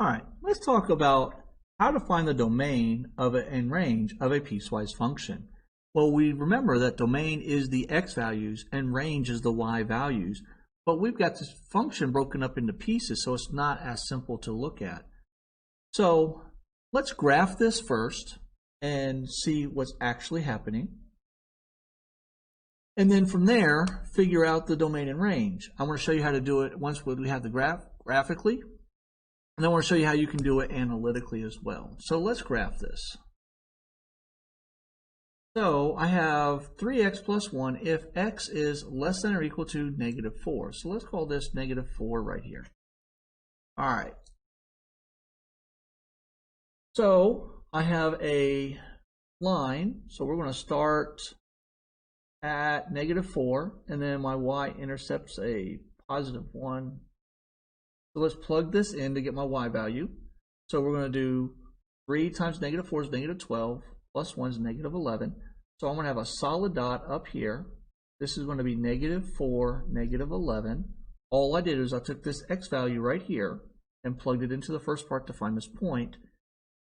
All right, let's talk about how to find the domain of and range of a piecewise function. Well, we remember that domain is the x values and range is the y values, but we've got this function broken up into pieces, so it's not as simple to look at. So let's graph this first and see what's actually happening. And then from there, figure out the domain and range. I want to show you how to do it once we have the graph graphically. And I want to show you how you can do it analytically as well. So let's graph this. So I have 3x plus 1 if x is less than or equal to -4. So let's call this -4 right here. All right. So I have a line. So we're going to start at -4, and then my y-intercept's a +1. So let's plug this in to get my y value. So we're going to do 3 times -4 is -12, plus 1 is -11. So I'm going to have a solid dot up here. This is going to be -4, -11. All I did is I took this x value right here and plugged it into the first part to find this point.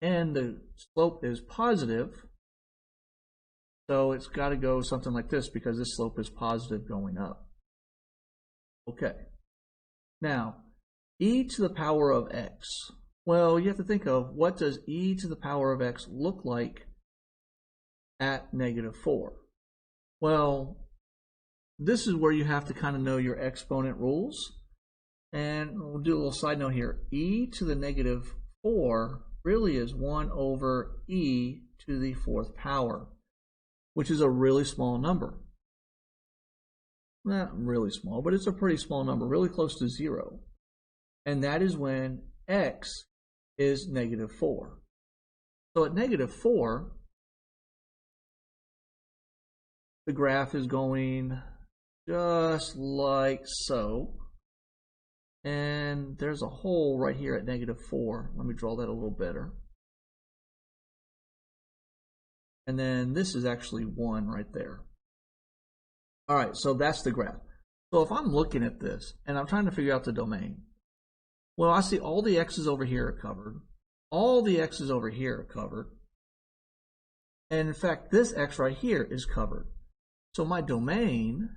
And the slope is positive. So it's got to go something like this because this slope is positive going up. Okay. Now, e to the power of x. Well, you have to think of what does e to the power of x look like at -4. Well, this is where you have to kind of know your exponent rules. And we'll do a little side note here. E to the -4 really is 1 over e to the 4th power, which is a really small number. Not really small, but it's a pretty small number, really close to 0. And that is when x is -4. So at -4, the graph is going just like so. And there's a hole right here at -4. Let me draw that a little better. And then this is actually 1 right there. All right, so that's the graph. So if I'm looking at this and I'm trying to figure out the domain, well, I see all the x's over here are covered. All the x's over here are covered. And in fact, this x right here is covered. So my domain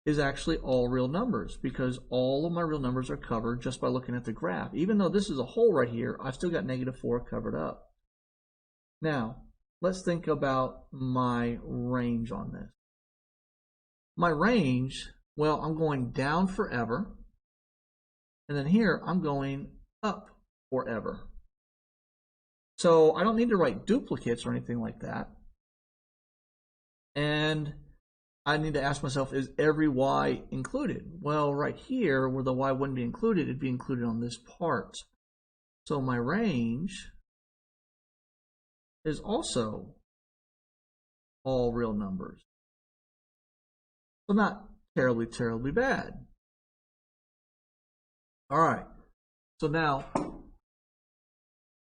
is actually all real numbers because all of my real numbers are covered just by looking at the graph. Even though this is a hole right here, I've still got -4 covered up. Now, let's think about my range on this. My range, well, I'm going down forever. And then here, I'm going up forever. So I don't need to write duplicates or anything like that. And I need to ask myself, is every y included? Well, right here, where the y wouldn't be included, it'd be included on this part. So my range is also all real numbers. So not terribly, terribly bad. All right. So now,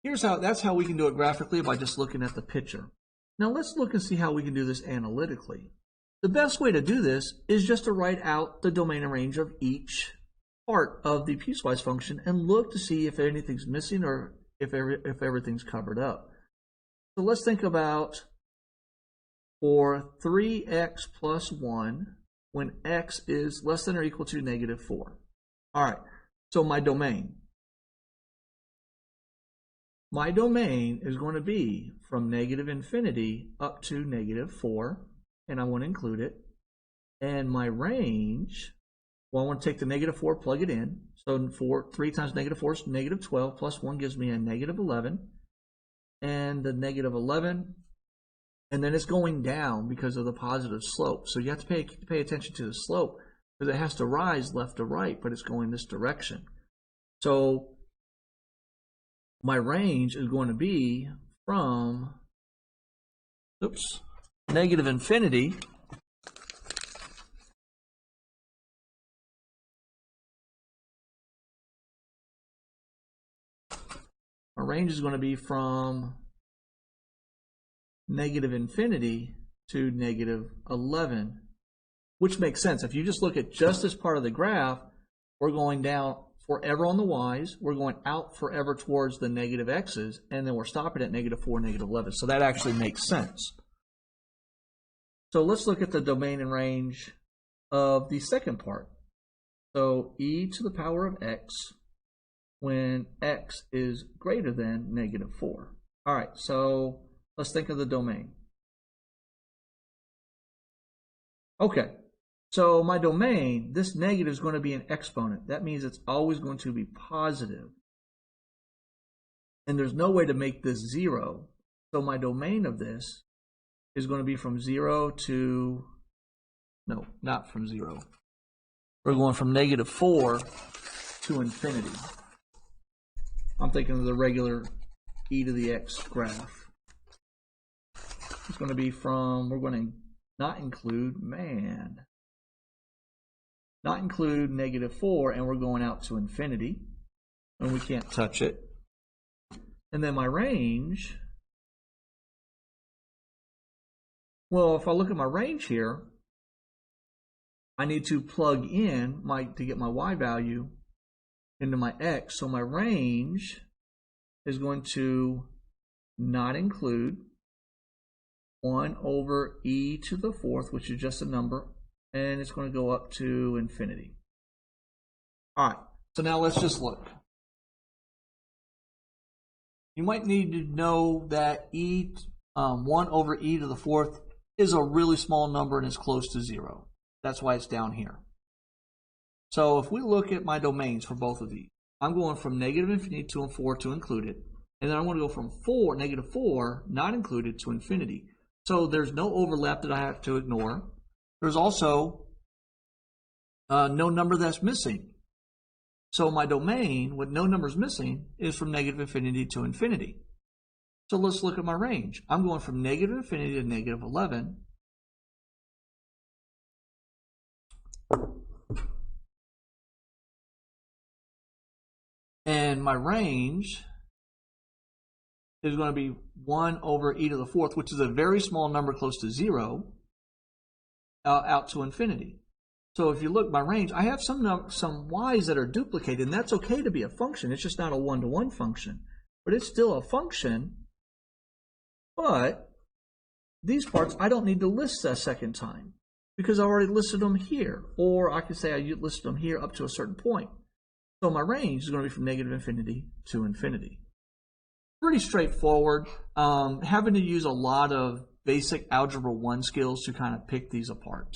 that's how we can do it graphically by just looking at the picture. Now let's look and see how we can do this analytically. The best way to do this is just to write out the domain and range of each part of the piecewise function and look to see if anything's missing or if everything's covered up. So let's think about for 3x plus 1 when x is less than or equal to -4. All right, so my domain. My domain is going to be from -infinity up to -4, and I want to include it. And my range, well, I want to take the -4, plug it in. So 3 times -4 is -12, plus 1 gives me a -11. And the -11, and then it's going down because of the positive slope. So you have to pay attention to the slope because it has to rise left to right, but it's going this direction. So my range is going to be from, -infinity my range is going to be from -infinity to -11, which makes sense. If you just look at just this part of the graph, we're going down forever on the y's, we're going out forever towards the negative x's, and then we're stopping at -4, -11. So that actually makes sense. So let's look at the domain and range of the second part. So e to the power of x when x is greater than -4. All right, so let's think of the domain. Okay, so my domain, this negative is going to be an exponent. That means it's always going to be positive. And there's no way to make this 0. So my domain of this is going to be from 0 to, no, not from 0. We're going from -4 to infinity. I'm thinking of the regular e to the x graph. It's going to be from, we're going to not include, not include -4, and we're going out to infinity, and we can't touch it. And then my range, well, if I look at my range here, I need to plug in to get my y value into my x. So my range is going to not include 1 over e to the 4th, which is just a number, and it's going to go up to infinity. All right, so now let's just look. You might need to know that 1 over e to the 4th is a really small number and it's close to 0. That's why it's down here. So if we look at my domains for both of these, I'm going from -infinity to 4 to included, and then I'm going to go from -4, not included, to infinity. So there's no overlap that I have to ignore. There's also no number that's missing. So my domain with no numbers missing is from -infinity to infinity. So let's look at my range. I'm going from -infinity to -11. And my range is going to be 1 over e to the 4th, which is a very small number close to 0, out to infinity. So if you look, my range, I have some y's that are duplicated, and that's okay to be a function. It's just not a one-to-one function. But it's still a function. But these parts, I don't need to list a second time because I already listed them here. Or I could say I listed them here up to a certain point. So my range is going to be from -infinity to infinity. Pretty straightforward. Having to use a lot of basic algebra 1 skills to kind of pick these apart.